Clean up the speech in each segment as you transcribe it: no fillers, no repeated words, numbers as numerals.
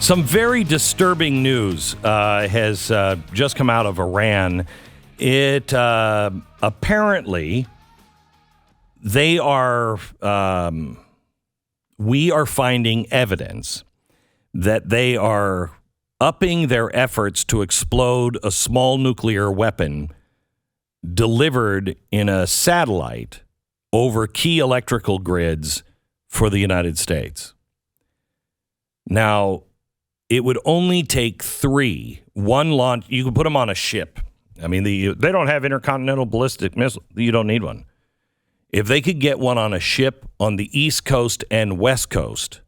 Some very disturbing news has just come out of Iran. It apparently we are finding evidence that they are upping their efforts to explode a small nuclear weapon delivered in a satellite over key electrical grids for the United States. Now, it would only take one launch. You can put them on a ship. I mean, they don't have intercontinental ballistic missile. You don't need one. If they could get one on a ship on the East Coast and West Coast,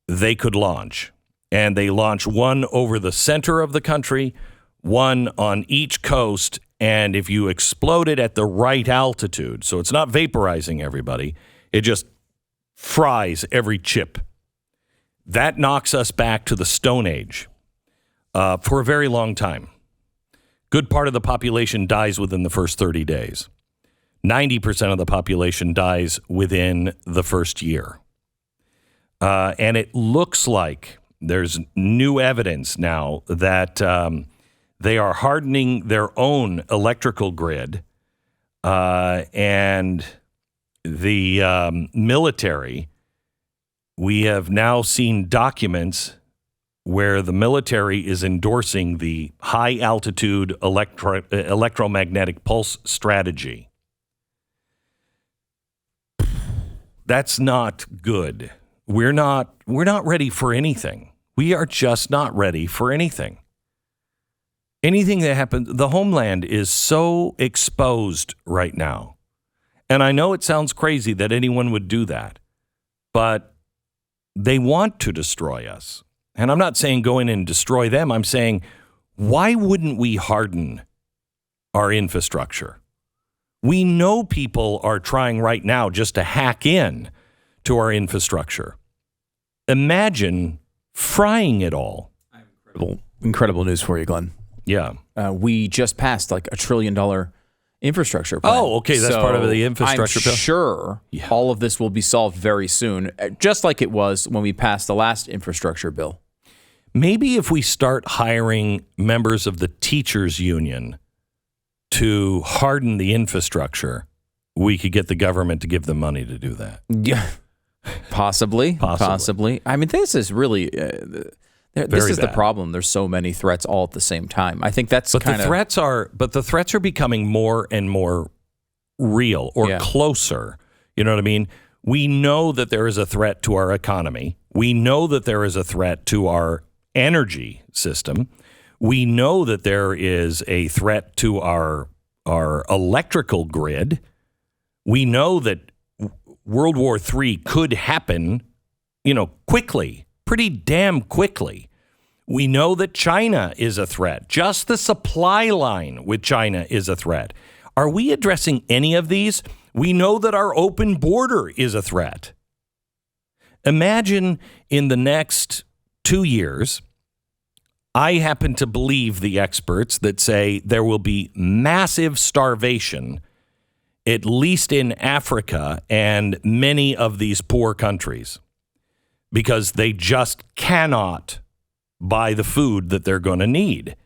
they could launch. And they launch one over the center of the country, one on each coast. And if you explode it at the right altitude, so it's not vaporizing everybody, it just fries every chip. That knocks us back to the Stone Age for a very long time. Good part of the population dies within the first 30 days. 90% of the population dies within the first year. And it looks like there's new evidence now that they are hardening their own electrical grid, and the military. We have now seen documents where the military is endorsing the high-altitude electromagnetic pulse strategy. That's not good. We're not ready for anything. We are just not ready for anything. Anything that happens, the homeland is so exposed right now. And I know it sounds crazy that anyone would do that, but they want to destroy us. And I'm not saying go in and destroy them. I'm saying, why wouldn't we harden our infrastructure? We know people are trying right now just to hack in to our infrastructure. Imagine frying it all. Incredible news for you, Glenn. Yeah. We just passed like $1 trillion infrastructure plan. Oh, okay. That's part of the infrastructure bill. I'm sure all of this will be solved very soon, just like it was when we passed the last infrastructure bill. Maybe if we start hiring members of the teachers union to harden the infrastructure, we could get the government to give them money to do that. Yeah, possibly. I mean, this is really this is the problem. There's so many threats all at the same time. I think that's the threats are becoming more and more real or closer. You know what I mean? We know that there is a threat to our economy. We know that there is a threat to our energy system. We know that there is a threat to our electrical grid. We know that World War III could happen, quickly, pretty damn quickly. We know that China is a threat. Just the supply line with China is a threat. Are we addressing any of these? We know that our open border is a threat. Imagine in the next 2 years, I happen to believe the experts that say there will be massive starvation, at least in Africa and many of these poor countries, because they just cannot buy the food that they're going to need.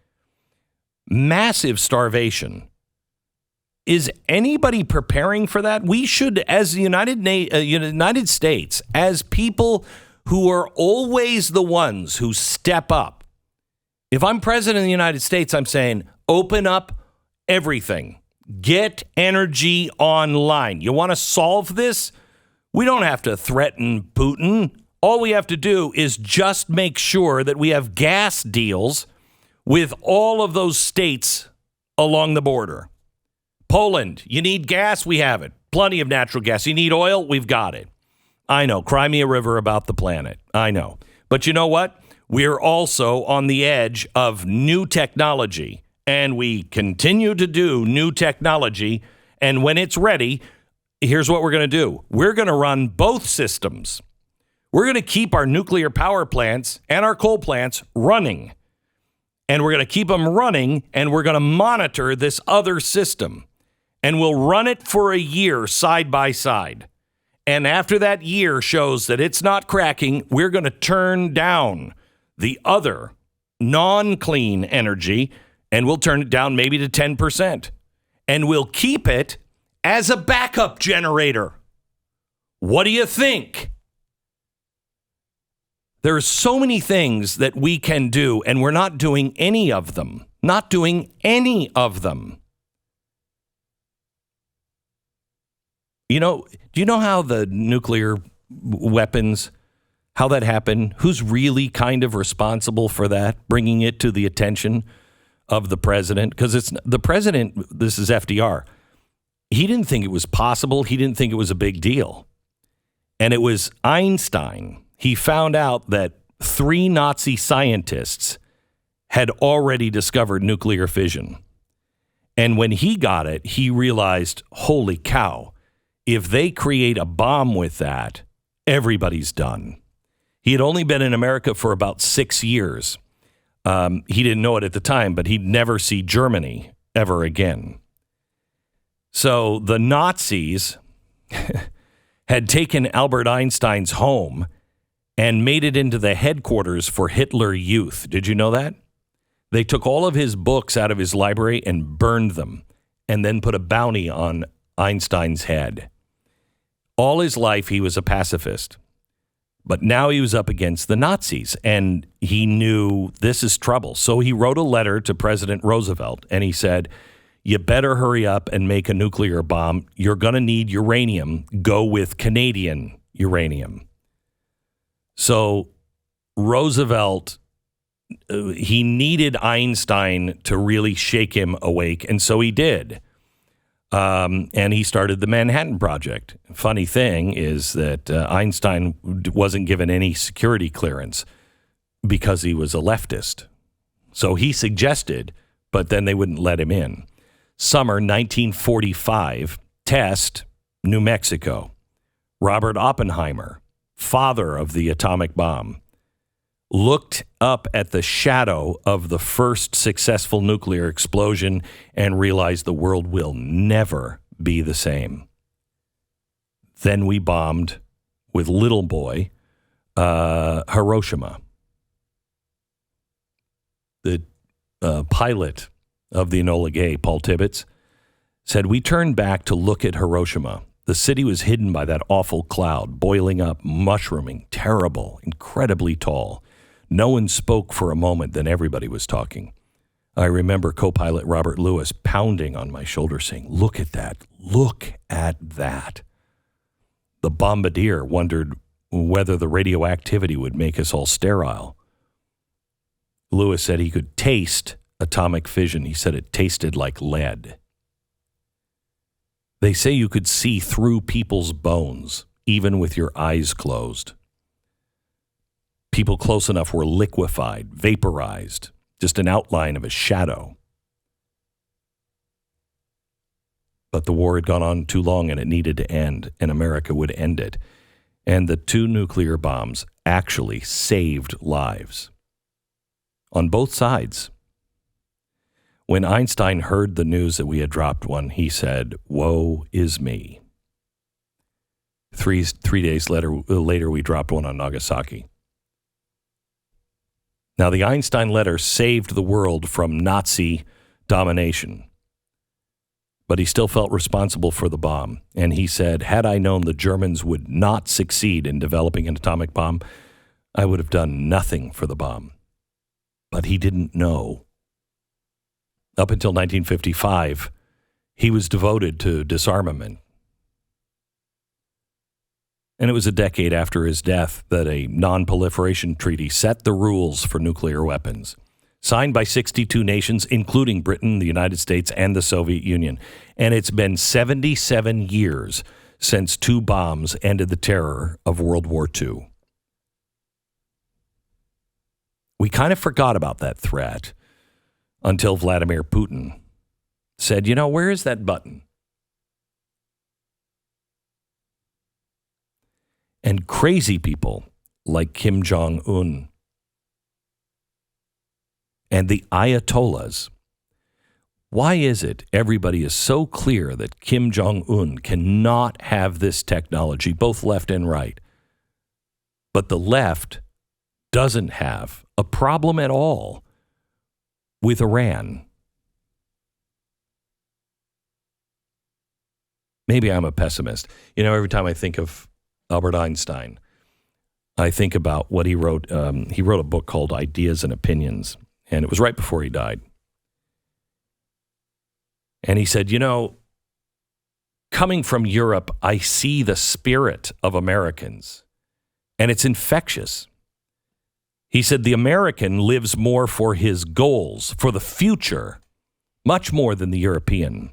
Massive starvation. Is anybody preparing for that? We should, as the United States, as people who are always the ones who step up. If I'm president of the United States, I'm saying, open up everything. Get energy online. You want to solve this? We don't have to threaten Putin. All we have to do is just make sure that we have gas deals with all of those states along the border. Poland, you need gas? We have it. Plenty of natural gas. You need oil? We've got it. I know. Cry me a river about the planet. I know. But you know what? We're also on the edge of new technology, and we continue to do new technology. And when it's ready, here's what we're going to do. We're going to run both systems. We're going to keep our nuclear power plants and our coal plants running. And we're going to keep them running, and we're going to monitor this other system. And we'll run it for a year side by side. And after that year shows that it's not cracking, we're going to turn down the other non-clean energy, and we'll turn it down maybe to 10%. And we'll keep it as a backup generator. What do you think? There are so many things that we can do, and we're not doing any of them. Not doing any of them. You know, do you know how the nuclear weapons, how that happened? Who's really kind of responsible for that, bringing it to the attention of the president? Because it's the president, this is FDR. He didn't think it was possible. He didn't think it was a big deal. And it was Einstein. He found out that 3 Nazi scientists had already discovered nuclear fission. And when he got it, he realized, holy cow, if they create a bomb with that, everybody's done. He had only been in America for about 6 years. He didn't know it at the time, but he'd never see Germany ever again. So the Nazis had taken Albert Einstein's home and made it into the headquarters for Hitler Youth. Did you know that? They took all of his books out of his library and burned them, and then put a bounty on Einstein's head. All his life, he was a pacifist. But now he was up against the Nazis, and he knew this is trouble. So he wrote a letter to President Roosevelt, and he said, you better hurry up and make a nuclear bomb. You're going to need uranium. Go with Canadian uranium. So Roosevelt, he needed Einstein to really shake him awake, and so he did. And he started the Manhattan Project. Funny thing is that Einstein wasn't given any security clearance because he was a leftist. So he suggested, but then they wouldn't let him in. Summer 1945, test, New Mexico. Robert Oppenheimer, father of the atomic bomb, looked up at the shadow of the first successful nuclear explosion and realized the world will never be the same. Then we bombed with little boy Hiroshima. The pilot of the Enola Gay, Paul Tibbets, said, we turned back to look at Hiroshima. The city was hidden by that awful cloud, boiling up, mushrooming, terrible, incredibly tall. No one spoke for a moment, then everybody was talking. I remember co-pilot Robert Lewis pounding on my shoulder saying, look at that, look at that. The bombardier wondered whether the radioactivity would make us all sterile. Lewis said he could taste atomic fission. He said it tasted like lead. They say you could see through people's bones, even with your eyes closed. People close enough were liquefied, vaporized, just an outline of a shadow. But the war had gone on too long and it needed to end, and America would end it. And the 2 nuclear bombs actually saved lives on both sides. When Einstein heard the news that we had dropped one, he said, woe is me. Three days later, we dropped one on Nagasaki. Now, the Einstein letter saved the world from Nazi domination, but he still felt responsible for the bomb. And he said, had I known the Germans would not succeed in developing an atomic bomb, I would have done nothing for the bomb. But he didn't know. Up until 1955, he was devoted to disarmament. And it was a decade after his death that a non-proliferation treaty set the rules for nuclear weapons, signed by 62 nations, including Britain, the United States, and the Soviet Union. And it's been 77 years since 2 bombs ended the terror of World War II. We kind of forgot about that threat until Vladimir Putin said, you know, where is that button? And crazy people like Kim Jong-un and the Ayatollahs. Why is it everybody is so clear that Kim Jong-un cannot have this technology, both left and right, but the left doesn't have a problem at all with Iran. Maybe I'm a pessimist. You know, every time I think of Albert Einstein, I think about what he wrote. He wrote a book called Ideas and Opinions, and it was right before he died. And he said, you know, coming from Europe, I see the spirit of Americans, and it's infectious. He said, the American lives more for his goals, for the future, much more than the European.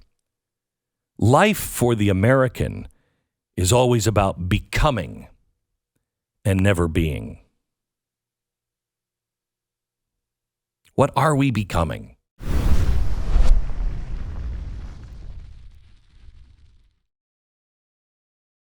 Life for the American is always about becoming and never being. What are we becoming?